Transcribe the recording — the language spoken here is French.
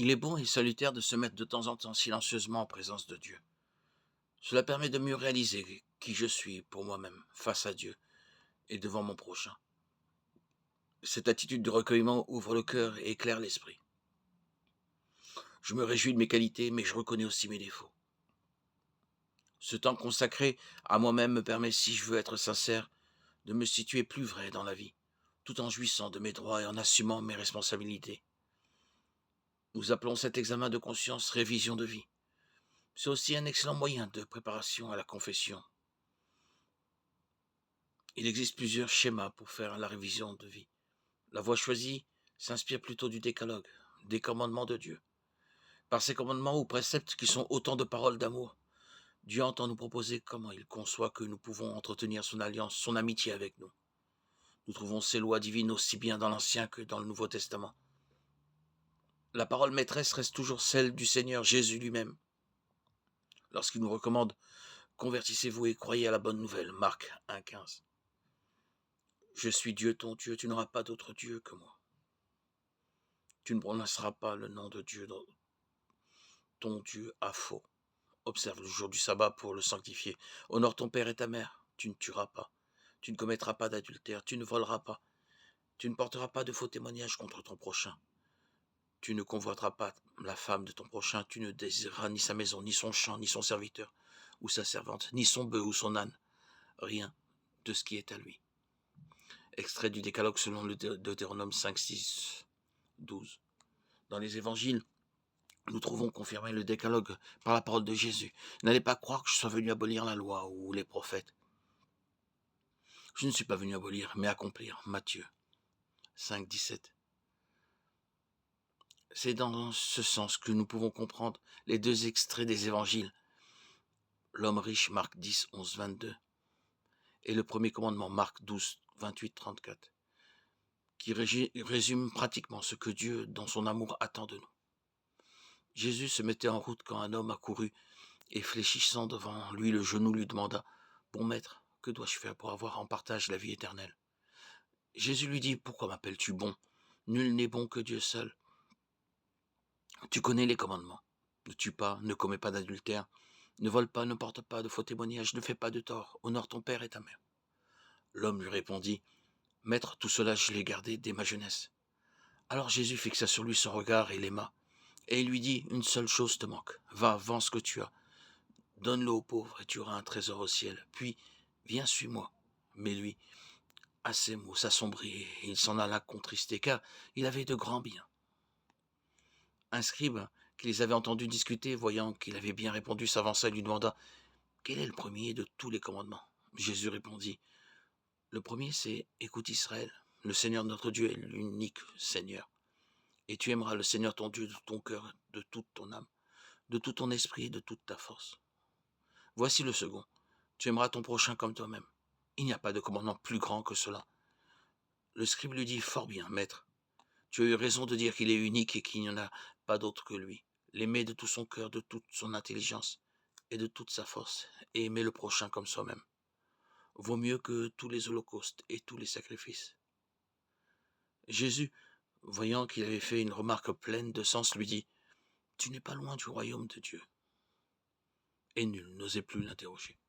Il est bon et salutaire de se mettre de temps en temps silencieusement en présence de Dieu. Cela permet de mieux réaliser qui je suis pour moi-même, face à Dieu et devant mon prochain. Cette attitude de recueillement ouvre le cœur et éclaire l'esprit. Je me réjouis de mes qualités, mais je reconnais aussi mes défauts. Ce temps consacré à moi-même me permet, si je veux être sincère, de me situer plus vrai dans la vie, tout en jouissant de mes droits et en assumant mes responsabilités. Nous appelons cet examen de conscience révision de vie. C'est aussi un excellent moyen de préparation à la confession. Il existe plusieurs schémas pour faire la révision de vie. La voie choisie s'inspire plutôt du décalogue, des commandements de Dieu. Par ces commandements ou préceptes qui sont autant de paroles d'amour, Dieu entend nous proposer comment il conçoit que nous pouvons entretenir son alliance, son amitié avec nous. Nous trouvons ces lois divines aussi bien dans l'Ancien que dans le Nouveau Testament. La parole maîtresse reste toujours celle du Seigneur Jésus lui-même. Lorsqu'il nous recommande « Convertissez-vous et croyez à la bonne nouvelle » Marc 1,15. Je suis Dieu ton Dieu, tu n'auras pas d'autre Dieu que moi. Tu ne prononceras pas le nom de Dieu, ton Dieu à faux. Observe le jour du sabbat pour le sanctifier. Honore ton père et ta mère. Tu ne tueras pas. Tu ne commettras pas d'adultère. Tu ne voleras pas. Tu ne porteras pas de faux témoignages contre ton prochain. Tu ne convoiteras pas la femme de ton prochain. Tu ne désireras ni sa maison, ni son champ, ni son serviteur ou sa servante, ni son bœuf ou son âne. Rien de ce qui est à lui. Extrait du Décalogue selon le Deutéronome 5, 6, 12. Dans les évangiles, nous trouvons confirmé le décalogue par la parole de Jésus. N'allez pas croire que je sois venu abolir la loi ou les prophètes. Je ne suis pas venu abolir, mais accomplir. Matthieu 5, 17. C'est dans ce sens que nous pouvons comprendre les deux extraits des évangiles. L'homme riche, Marc 10, 11, 22. Et le premier commandement, Marc 12, 28, 34. Qui résume pratiquement ce que Dieu, dans son amour, attend de nous. Jésus se mettait en route quand un homme accourut et fléchissant devant lui le genou lui demanda « Bon maître, que dois-je faire pour avoir en partage la vie éternelle ?» Jésus lui dit « Pourquoi m'appelles-tu bon ? Nul n'est bon que Dieu seul. Tu connais les commandements. Ne tue pas, ne commets pas d'adultère, ne vole pas, ne porte pas de faux témoignages, ne fais pas de tort, honore ton père et ta mère. » L'homme lui répondit « Maître, tout cela je l'ai gardé dès ma jeunesse. » Alors Jésus fixa sur lui son regard et l'aima. Et il lui dit « Une seule chose te manque. Va, vends ce que tu as. Donne-le aux pauvres et tu auras un trésor au ciel. Puis, viens, suis-moi. » Mais lui, à ces mots, s'assombrit et il s'en alla contristé, car il avait de grands biens. Un scribe, qui les avait entendus discuter, voyant qu'il avait bien répondu, s'avança et lui demanda « Quel est le premier de tous les commandements ?» Jésus répondit « Le premier, c'est « Écoute Israël, le Seigneur notre Dieu est l'unique Seigneur. Et tu aimeras le Seigneur ton Dieu de ton cœur, de toute ton âme, de tout ton esprit et de toute ta force. Voici le second. Tu aimeras ton prochain comme toi-même. Il n'y a pas de commandement plus grand que cela. » Le scribe lui dit « Fort bien, maître. Tu as eu raison de dire qu'il est unique et qu'il n'y en a pas d'autre que lui. L'aimer de tout son cœur, de toute son intelligence et de toute sa force, et aimer le prochain comme soi-même. Vaut mieux que tous les holocaustes et tous les sacrifices. » Jésus, voyant qu'il avait fait une remarque pleine de sens, lui dit « Tu n'es pas loin du royaume de Dieu. » Et nul n'osait plus l'interroger.